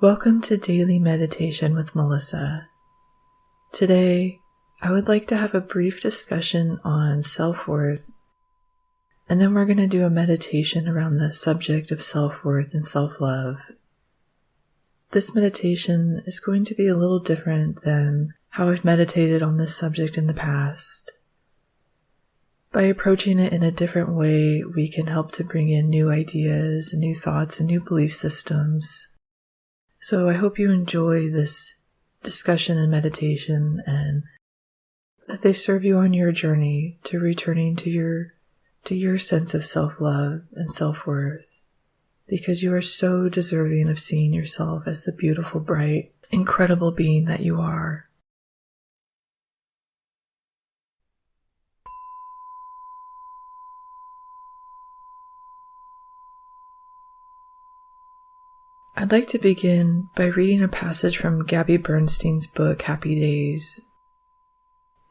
Welcome to Daily Meditation with Melissa. Today, I would like to have a brief discussion on self-worth, and then we're going to do a meditation around the subject of self-worth and self-love. This meditation is going to be a little different than how I've meditated on this subject in the past. By approaching it in a different way, we can help to bring in new ideas, new thoughts, and new belief systems. So I hope you enjoy this discussion and meditation and that they serve you on your journey to returning to your sense of self-love and self-worth, because you are so deserving of seeing yourself as the beautiful, bright, incredible being that you are. I'd like to begin by reading a passage from Gabby Bernstein's book, Happy Days.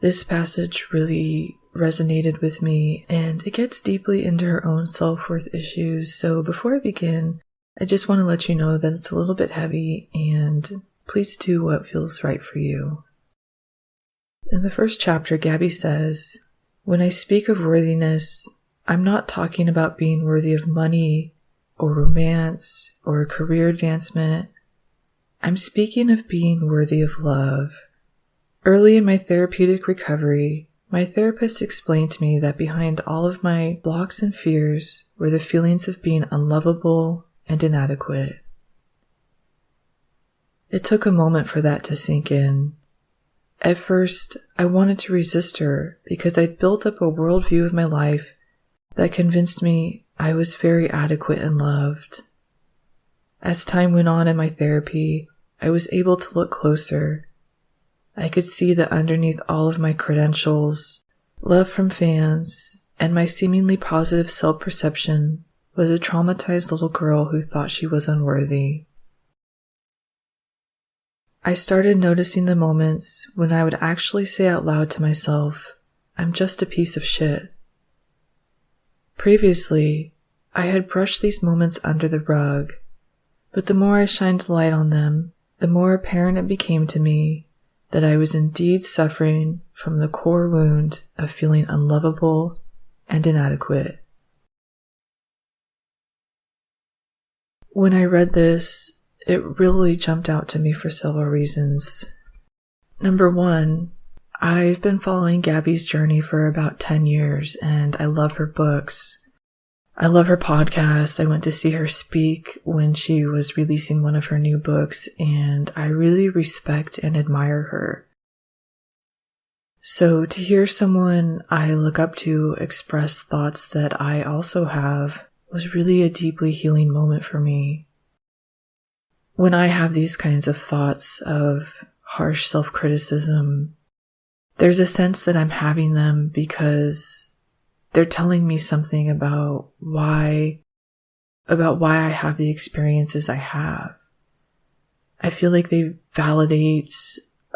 This passage really resonated with me, and it gets deeply into her own self-worth issues. So before I begin, I just want to let you know that it's a little bit heavy, and please do what feels right for you. In the first chapter, Gabby says, "When I speak of worthiness, I'm not talking about being worthy of money, or romance, or career advancement. I'm speaking of being worthy of love. Early in my therapeutic recovery, my therapist explained to me that behind all of my blocks and fears were the feelings of being unlovable and inadequate." It took a moment for that to sink in. At first, I wanted to resist her because I'd built up a worldview of my life that convinced me I was very adequate and loved. As time went on in my therapy, I was able to look closer. I could see that underneath all of my credentials, love from fans, and my seemingly positive self-perception was a traumatized little girl who thought she was unworthy. I started noticing the moments when I would actually say out loud to myself, "I'm just a piece of shit." Previously, I had brushed these moments under the rug, but the more I shined light on them, the more apparent it became to me that I was indeed suffering from the core wound of feeling unlovable and inadequate. When I read this, it really jumped out to me for several reasons. Number one, I've been following Gabby's journey for about 10 years, and I love her books. I love her podcast. I went to see her speak when she was releasing one of her new books, and I really respect and admire her. So to hear someone I look up to express thoughts that I also have was really a deeply healing moment for me. When I have these kinds of thoughts of harsh self-criticism, there's a sense that I'm having them because they're telling me something about why I have the experiences I have. I feel like they validate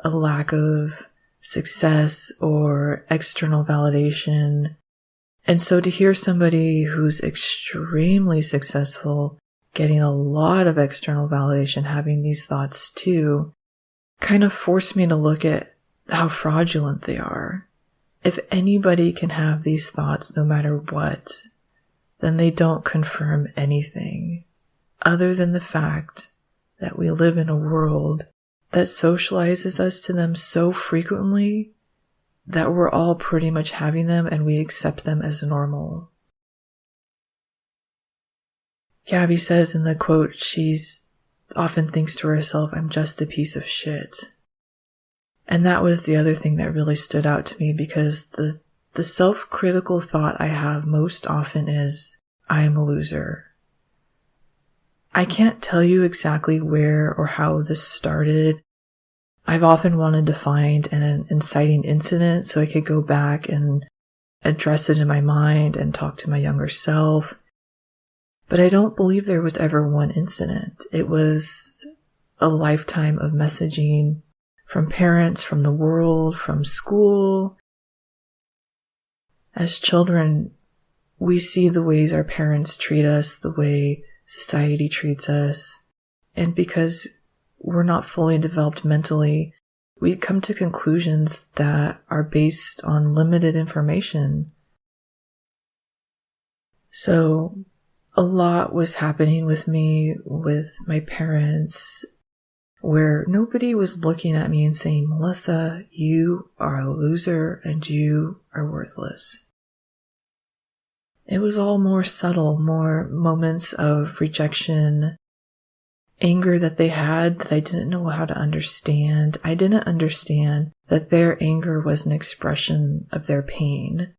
a lack of success or external validation. And so to hear somebody who's extremely successful getting a lot of external validation having these thoughts too, kind of forced me to look at how fraudulent they are. If anybody can have these thoughts no matter what, then they don't confirm anything other than the fact that we live in a world that socializes us to them so frequently that we're all pretty much having them and we accept them as normal. Gabby says in the quote, she's often thinks to herself, "I'm just a piece of shit." And that was the other thing that really stood out to me, because the self-critical thought I have most often is, I am a loser. I can't tell you exactly where or how this started. I've often wanted to find an inciting incident so I could go back and address it in my mind and talk to my younger self. But I don't believe there was ever one incident. It was a lifetime of messaging from parents, from the world, from school. As children, we see the ways our parents treat us, the way society treats us. And because we're not fully developed mentally, we come to conclusions that are based on limited information. So a lot was happening with me, with my parents, where nobody was looking at me and saying, Melissa, you are a loser and you are worthless. It was all more subtle, more moments of rejection, anger that they had that I didn't know how to understand. I didn't understand that their anger was an expression of their pain,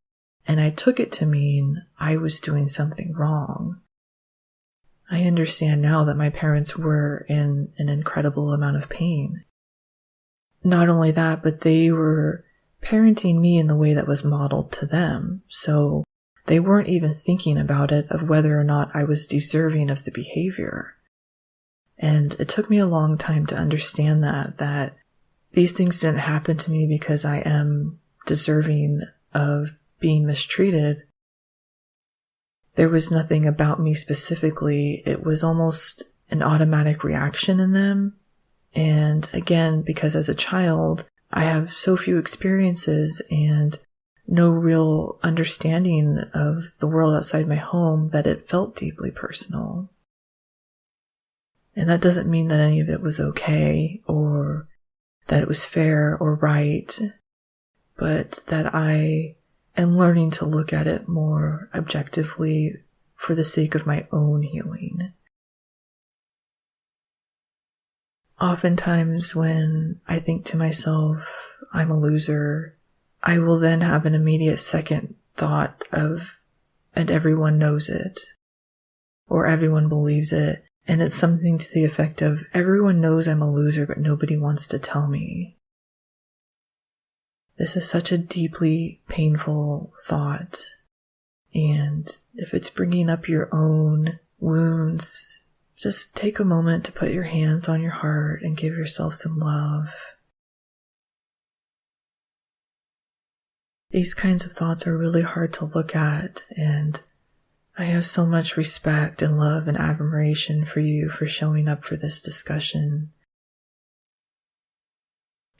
and I took it to mean I was doing something wrong. I understand now that my parents were in an incredible amount of pain. Not only that, but they were parenting me in the way that was modeled to them. So they weren't even thinking about it of whether or not I was deserving of the behavior. And it took me a long time to understand that these things didn't happen to me because I am deserving of being mistreated. There was nothing about me specifically. It was almost an automatic reaction in them. And again, because as a child, I have so few experiences and no real understanding of the world outside my home that it felt deeply personal. And that doesn't mean that any of it was okay or that it was fair or right, but that I am learning to look at it more objectively for the sake of my own healing. Oftentimes when I think to myself, I'm a loser, I will then have an immediate second thought of, and everyone knows it, or everyone believes it, and it's something to the effect of, everyone knows I'm a loser, but nobody wants to tell me. This is such a deeply painful thought, and if it's bringing up your own wounds, just take a moment to put your hands on your heart and give yourself some love. These kinds of thoughts are really hard to look at, and I have so much respect and love and admiration for you for showing up for this discussion.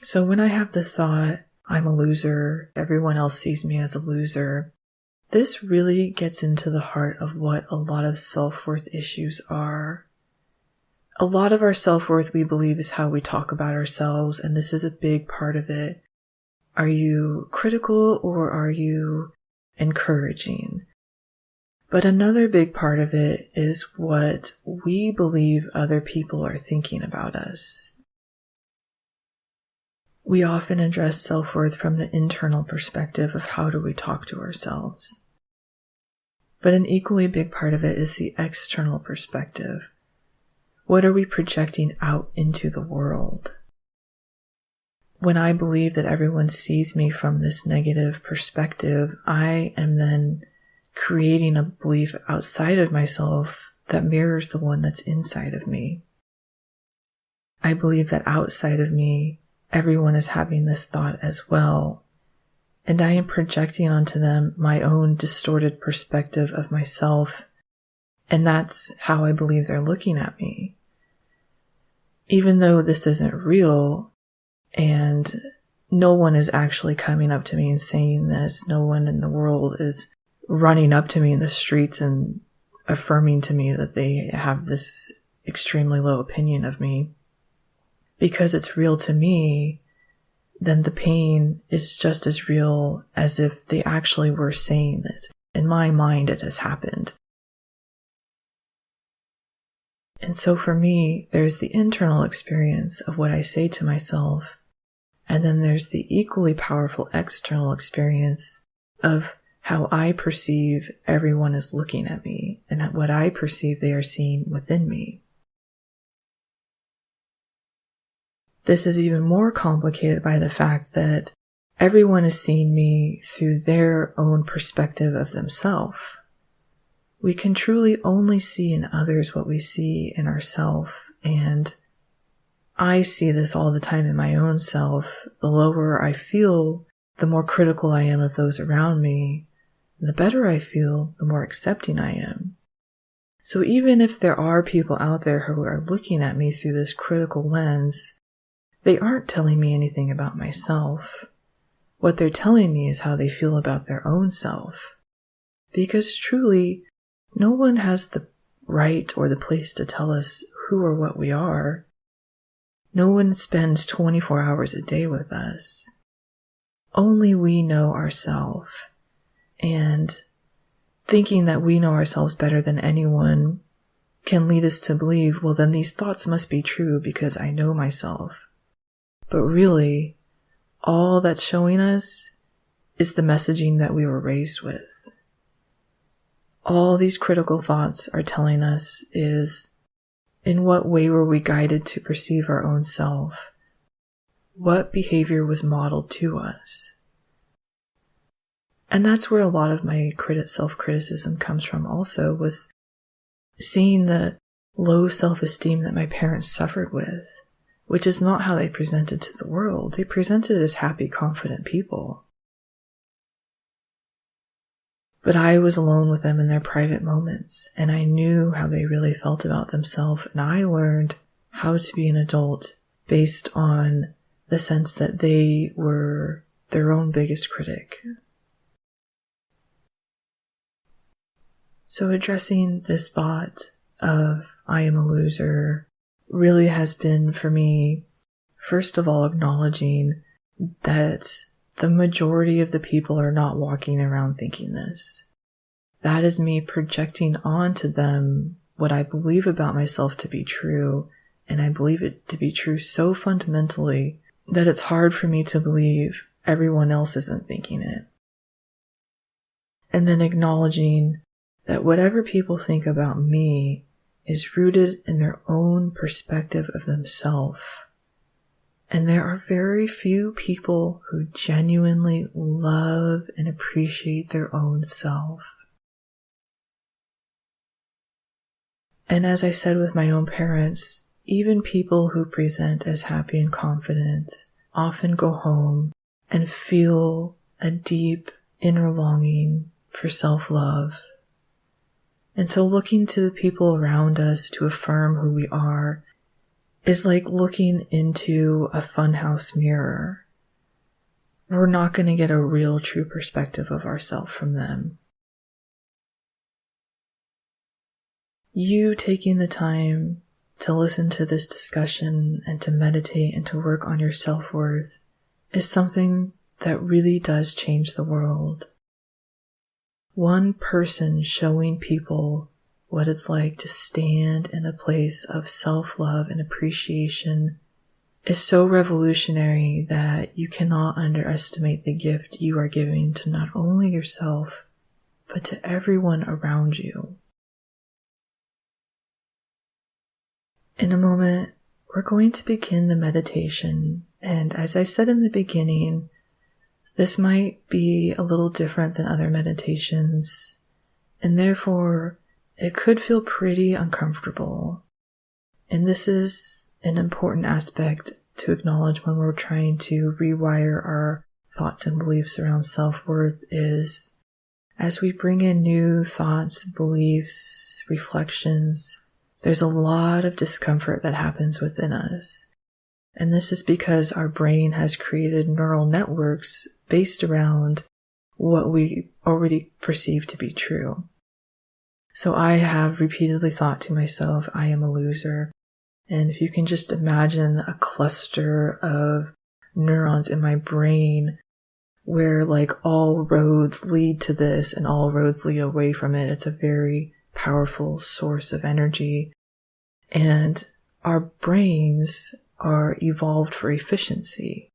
So when I have the thought, I'm a loser, everyone else sees me as a loser, this really gets into the heart of what a lot of self-worth issues are. A lot of our self-worth, we believe, is how we talk about ourselves, and this is a big part of it. Are you critical or are you encouraging? But another big part of it is what we believe other people are thinking about us. We often address self-worth from the internal perspective of how do we talk to ourselves. But an equally big part of it is the external perspective. What are we projecting out into the world? When I believe that everyone sees me from this negative perspective, I am then creating a belief outside of myself that mirrors the one that's inside of me. I believe that outside of me, everyone is having this thought as well, and I am projecting onto them my own distorted perspective of myself, and that's how I believe they're looking at me. Even though this isn't real, and no one is actually coming up to me and saying this, no one in the world is running up to me in the streets and affirming to me that they have this extremely low opinion of me. Because it's real to me, then the pain is just as real as if they actually were saying this. In my mind, it has happened. And so for me, there's the internal experience of what I say to myself, and then there's the equally powerful external experience of how I perceive everyone is looking at me and what I perceive they are seeing within me. This is even more complicated by the fact that everyone is seeing me through their own perspective of themselves. We can truly only see in others what we see in ourselves, and I see this all the time in my own self. The lower I feel, the more critical I am of those around me. The better I feel, the more accepting I am. So even if there are people out there who are looking at me through this critical lens, they aren't telling me anything about myself. What they're telling me is how they feel about their own self. Because truly, no one has the right or the place to tell us who or what we are. No one spends 24 hours a day with us. Only we know ourselves. And thinking that we know ourselves better than anyone can lead us to believe, well, then these thoughts must be true because I know myself. But really, all that's showing us is the messaging that we were raised with. All these critical thoughts are telling us is, in what way were we guided to perceive our own self? What behavior was modeled to us? And that's where a lot of my self-criticism comes from also, was seeing the low self-esteem that my parents suffered with, which is not how they presented to the world. They presented as happy, confident people. But I was alone with them in their private moments, and I knew how they really felt about themselves, and I learned how to be an adult based on the sense that they were their own biggest critic. So addressing this thought of I am a loser really has been for me, first of all, acknowledging that the majority of the people are not walking around thinking this. That is me projecting onto them what I believe about myself to be true, and I believe it to be true so fundamentally that it's hard for me to believe everyone else isn't thinking it. And then acknowledging that whatever people think about me is rooted in their own perspective of themselves. And there are very few people who genuinely love and appreciate their own self. And as I said with my own parents, even people who present as happy and confident often go home and feel a deep inner longing for self-love. And so looking to the people around us to affirm who we are is like looking into a funhouse mirror. We're not going to get a real true perspective of ourselves from them. You taking the time to listen to this discussion and to meditate and to work on your self-worth is something that really does change the world. One person showing people what it's like to stand in a place of self-love and appreciation is so revolutionary that you cannot underestimate the gift you are giving to not only yourself, but to everyone around you. In a moment, we're going to begin the meditation, and as I said in the beginning, this might be a little different than other meditations, and therefore it could feel pretty uncomfortable. And this is an important aspect to acknowledge when we're trying to rewire our thoughts and beliefs around self-worth is, as we bring in new thoughts, beliefs, reflections, there's a lot of discomfort that happens within us. And this is because our brain has created neural networks based around what we already perceive to be true. So I have repeatedly thought to myself, I am a loser. And if you can just imagine a cluster of neurons in my brain where like all roads lead to this and all roads lead away from it, it's a very powerful source of energy. And our brains are evolved for efficiency.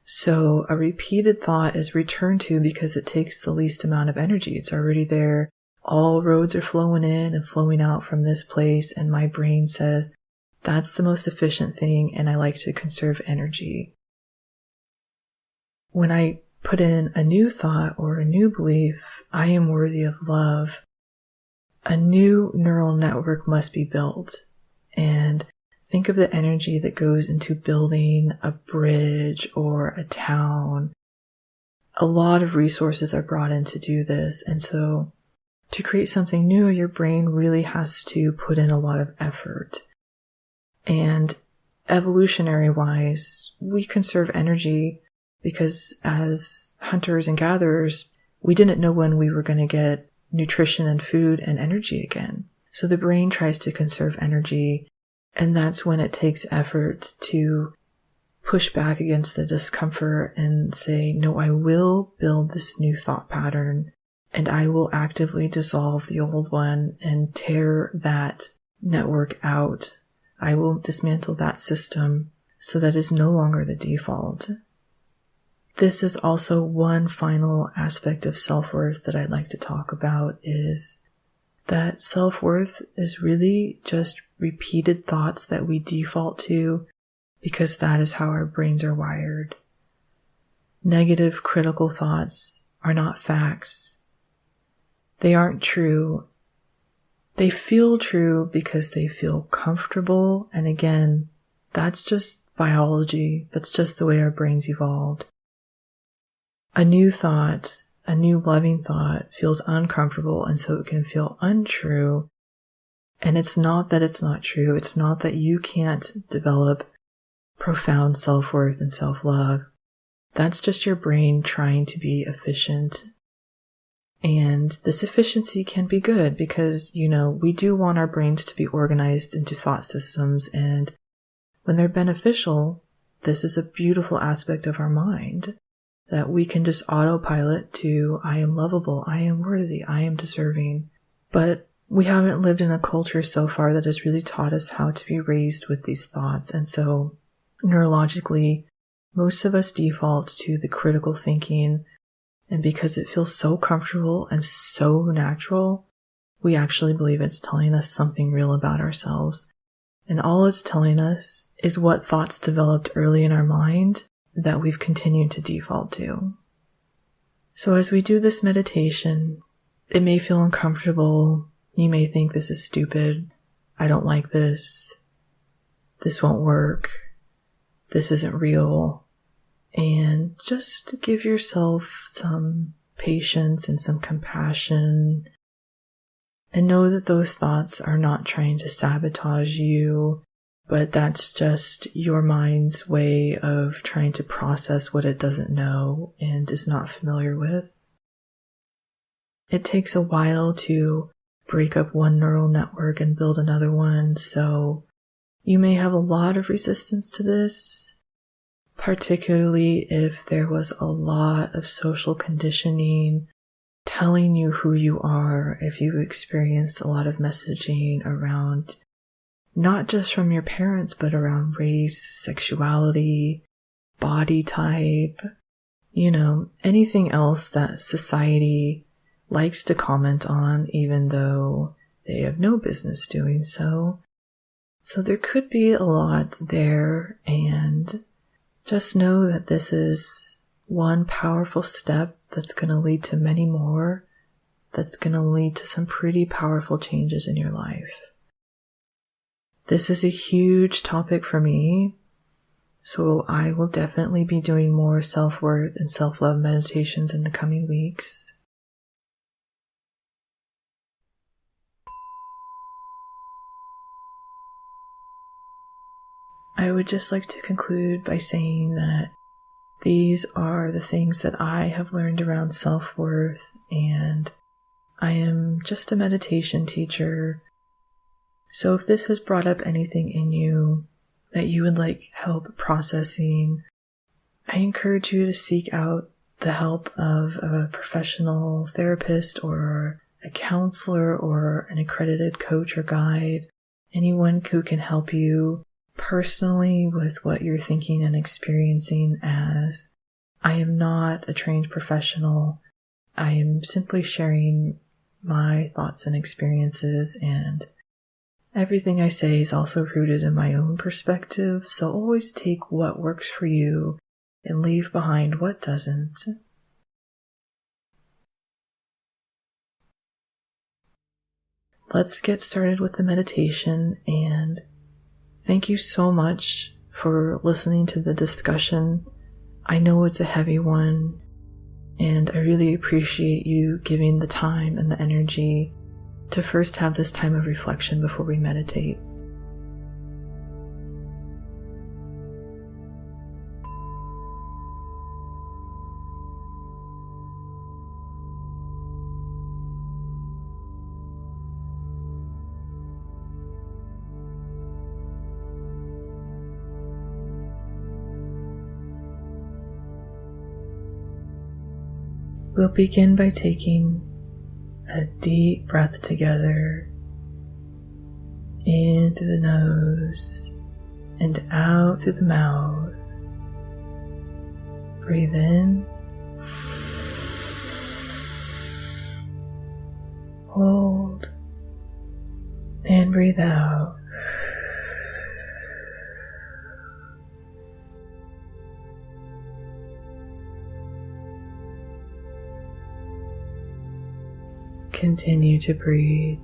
So a repeated thought is returned to because it takes the least amount of energy. It's already there. All roads are flowing in and flowing out from this place. And my brain says, that's the most efficient thing. And I like to conserve energy. When I put in a new thought or a new belief, I am worthy of love, a new neural network must be built. And think of the energy that goes into building a bridge or a town. A lot of resources are brought in to do this. And so To create something new, your brain really has to put in a lot of effort. And evolutionary-wise, we conserve energy because as hunters and gatherers, we didn't know when we were going to get nutrition and food and energy again. So the brain tries to conserve energy, and that's when it takes effort to push back against the discomfort and say, no, I will build this new thought pattern, and I will actively dissolve the old one and tear that network out. I will dismantle that system so that is no longer the default. This is also one final aspect of self-worth that I'd like to talk about, is that self-worth is really just repeated thoughts that we default to because that is how our brains are wired. Negative, critical thoughts are not facts. They aren't true. They feel true because they feel comfortable, and again, that's just biology. That's just the way our brains evolved. A new thought, a new loving thought feels uncomfortable, and so it can feel untrue. And it's not that it's not true. It's not that you can't develop profound self-worth and self-love. That's just your brain trying to be efficient. And this efficiency can be good because, we do want our brains to be organized into thought systems. And when they're beneficial, this is a beautiful aspect of our mind, that we can just autopilot to, I am lovable, I am worthy, I am deserving. But we haven't lived in a culture so far that has really taught us how to be raised with these thoughts. And so neurologically, most of us default to the critical thinking. And because it feels so comfortable and so natural, we actually believe it's telling us something real about ourselves. And all it's telling us is what thoughts developed early in our mind that we've continued to default to. So as we do this meditation, it may feel uncomfortable. You may think this is stupid. I don't like this. This won't work. This isn't real. And just give yourself some patience and some compassion, and know that those thoughts are not trying to sabotage you, but that's just your mind's way of trying to process what it doesn't know and is not familiar with. It takes a while to break up one neural network and build another one, so you may have a lot of resistance to this, particularly if there was a lot of social conditioning telling you who you are, if you experienced a lot of messaging around not just from your parents, but around race, sexuality, body type, anything else that society likes to comment on, even though they have no business doing so. So there could be a lot there, and just know that this is one powerful step that's going to lead to many more, that's going to lead to some pretty powerful changes in your life. This is a huge topic for me, so I will definitely be doing more self-worth and self-love meditations in the coming weeks. I would just like to conclude by saying that these are the things that I have learned around self-worth, and I am just a meditation teacher. So if this has brought up anything in you that you would like help processing, I encourage you to seek out the help of a professional therapist or a counselor or an accredited coach or guide, anyone who can help you personally with what you're thinking and experiencing, as I am not a trained professional. I am simply sharing my thoughts and experiences, and everything I say is also rooted in my own perspective, so always take what works for you and leave behind what doesn't. Let's get started with the meditation, and thank you so much for listening to the discussion. I know it's a heavy one, And I really appreciate you giving the time and the energy to first have this time of reflection before we meditate. We'll begin by taking a deep breath together, in through the nose and out through the mouth. Breathe in, hold, and breathe out. Continue to breathe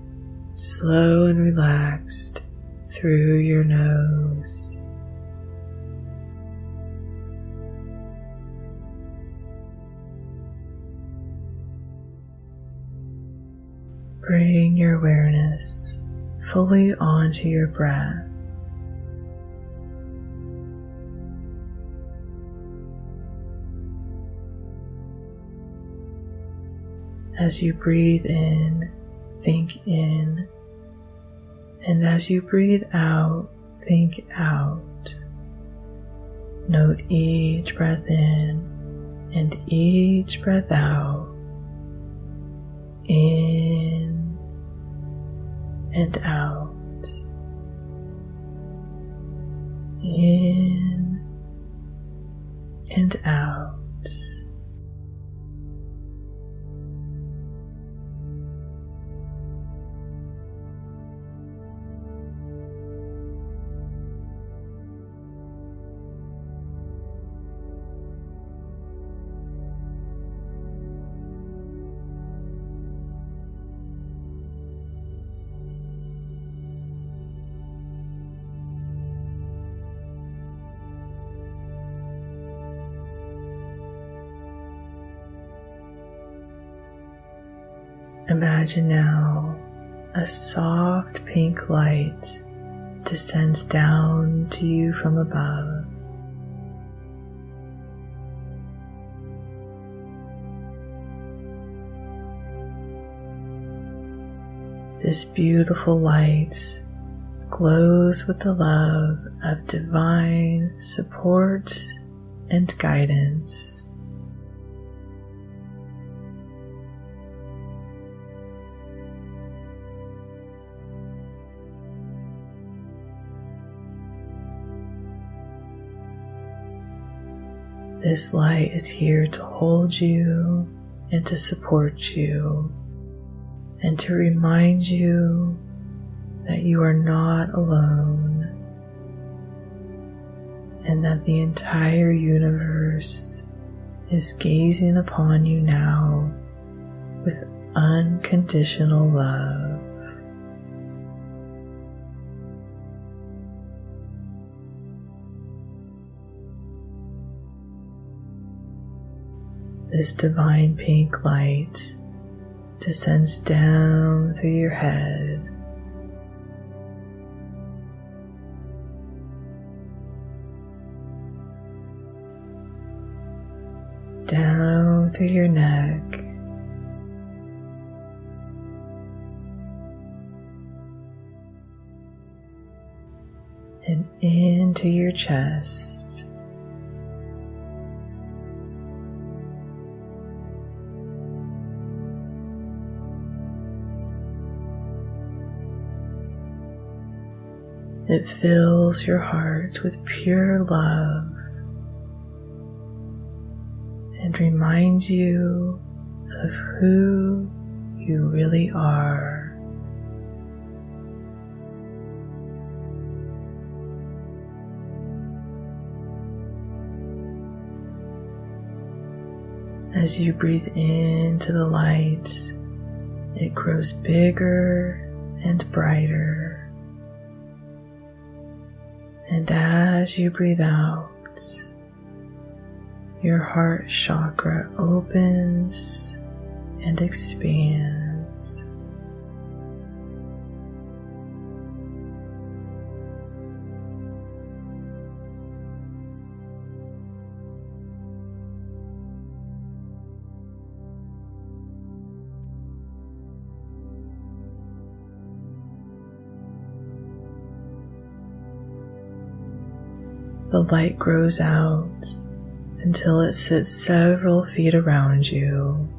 slow and relaxed through your nose. Bring your awareness fully onto your breath. As you breathe in, think in, and as you breathe out, think out. Note each breath in and each breath out. In and out. In and out. Imagine now a soft pink light descends down to you from above. This beautiful light glows with the love of divine support and guidance. This light is here to hold you and to support you and to remind you that you are not alone and that the entire universe is gazing upon you now with unconditional love. This divine pink light descends down through your head, down through your neck, and into your chest. It fills your heart with pure love and reminds you of who you really are. As you breathe into the light, it grows bigger and brighter. And as you breathe out, Your heart chakra opens and expands. The light grows out until it sits several feet around you.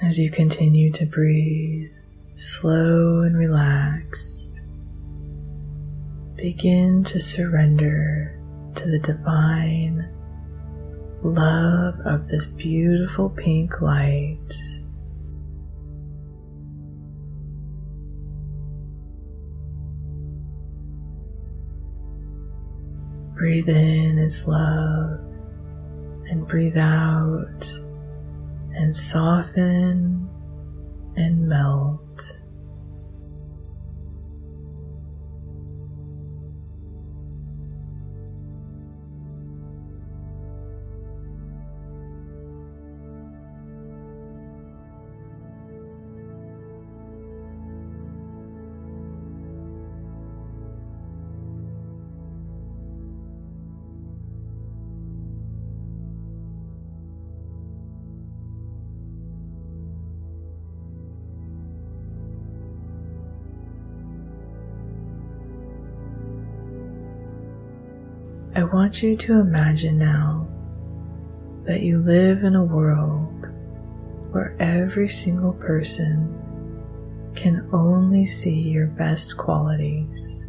As you continue to breathe, slow and relaxed, begin to surrender to the divine love of this beautiful pink light. Breathe in its love and breathe out and soften and melt. I want you to imagine now that you live in a world where every single person can only see your best qualities.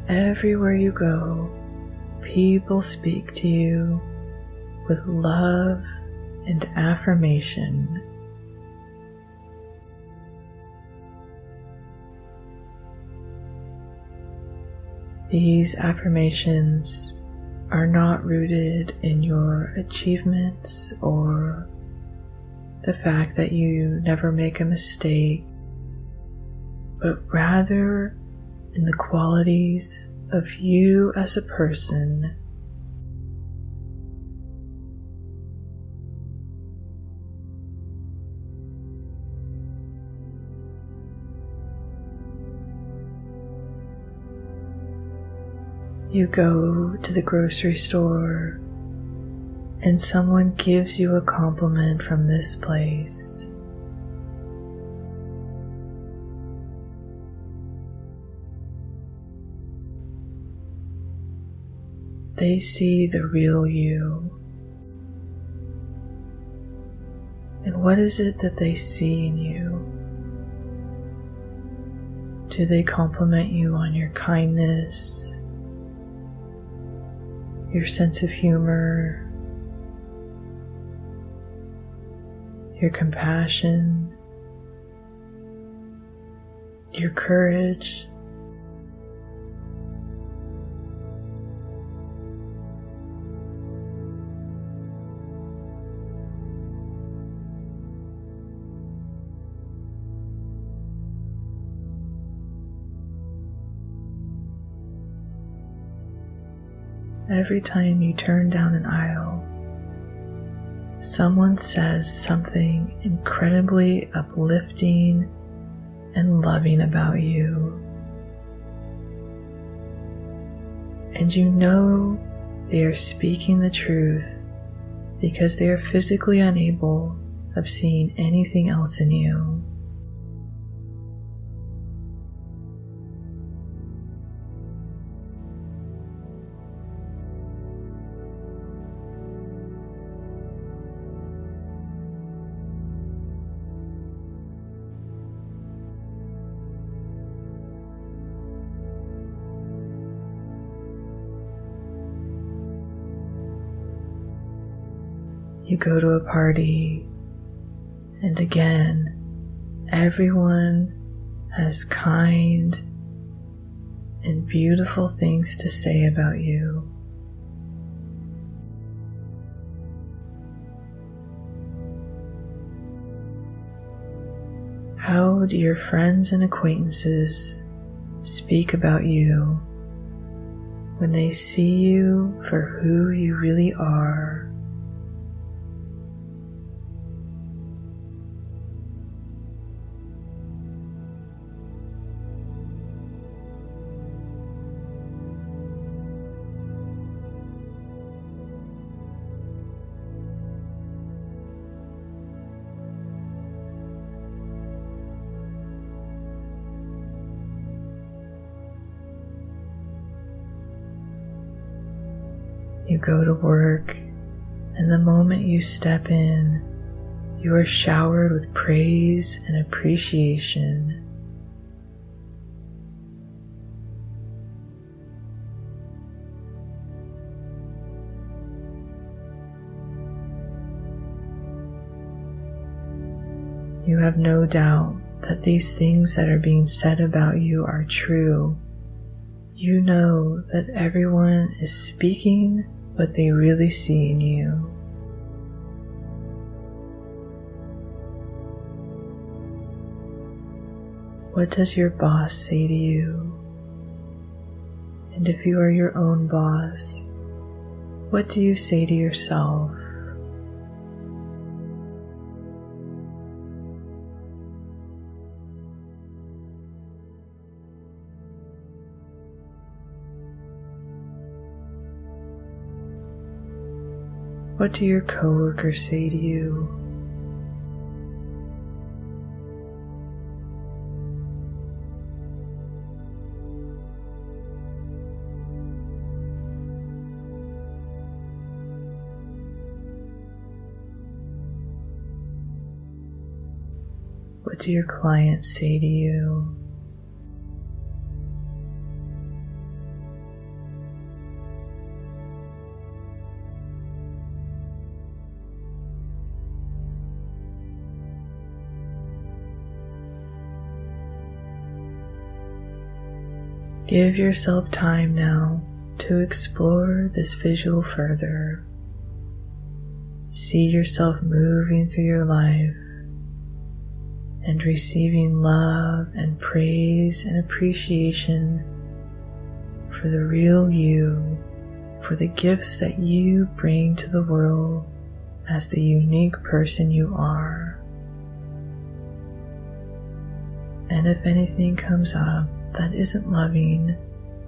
Everywhere you go, people speak to you with love and affirmation. These affirmations are not rooted in your achievements or the fact that you never make a mistake, but rather in the qualities of you as a person. You go to the grocery store and someone gives you a compliment from this place. They see the real you. And what is it that they see in you? Do they compliment you on your kindness, your sense of humor, your compassion, your courage? Every time you turn down an aisle, someone says something incredibly uplifting and loving about you. And you know they are speaking the truth because they are physically unable of seeing anything else in you. You go to a party And again, everyone has kind and beautiful things to say about you. How do your friends and acquaintances speak about you when they see you for who you really are? You go to work, and the moment you step in, you are showered with praise and appreciation. You have no doubt that these things that are being said about you are true. You know that everyone is speaking what they really see in you. What does your boss say to you? And if you are your own boss, what do you say to yourself? What do your coworkers say to you? What do your clients say to you? Give yourself time now to explore this visual further. See yourself moving through your life and receiving love and praise and appreciation for the real you, for the gifts that you bring to the world as the unique person you are. And if anything comes up that isn't loving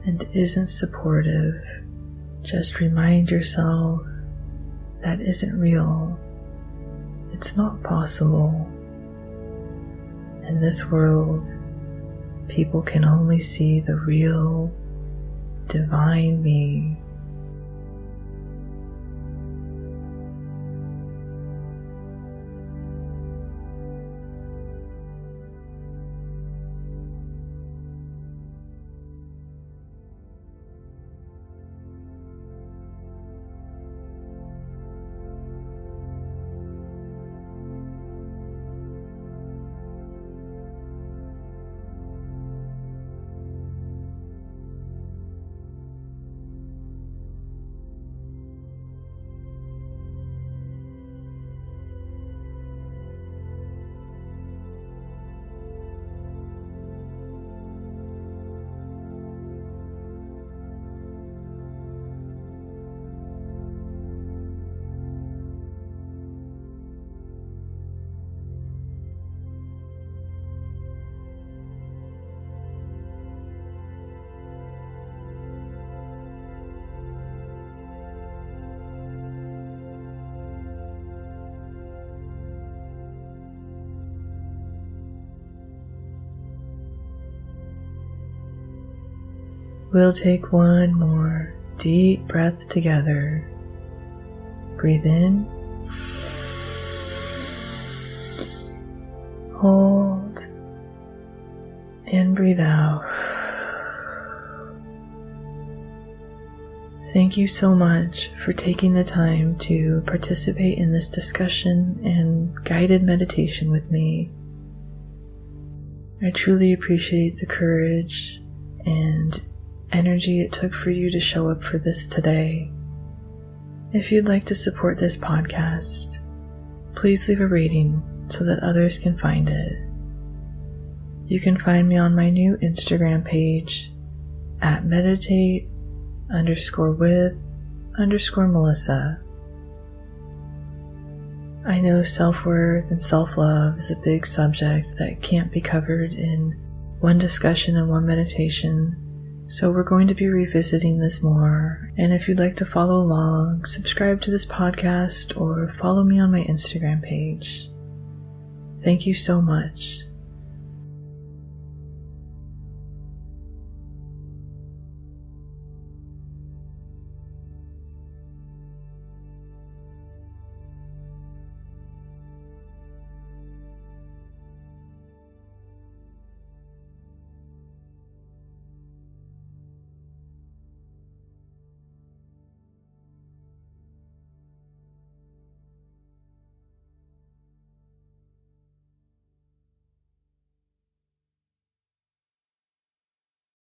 and isn't supportive, just remind yourself that isn't real. It's not possible. In this world, people can only see the real, divine me. We'll take one more deep breath together. Breathe in, hold, and breathe out. Thank you so much for taking the time to participate in this discussion and guided meditation with me. I truly appreciate the courage and energy it took for you to show up for this today. If you'd like to support this podcast, please leave a rating so that others can find it. You can find me on my new Instagram page at meditate_with_Melissa. I know self-worth and self-love is a big subject that can't be covered in one discussion and one meditation, so we're going to be revisiting this more. And if you'd like to follow along, subscribe to this podcast or follow me on my Instagram page. Thank you so much.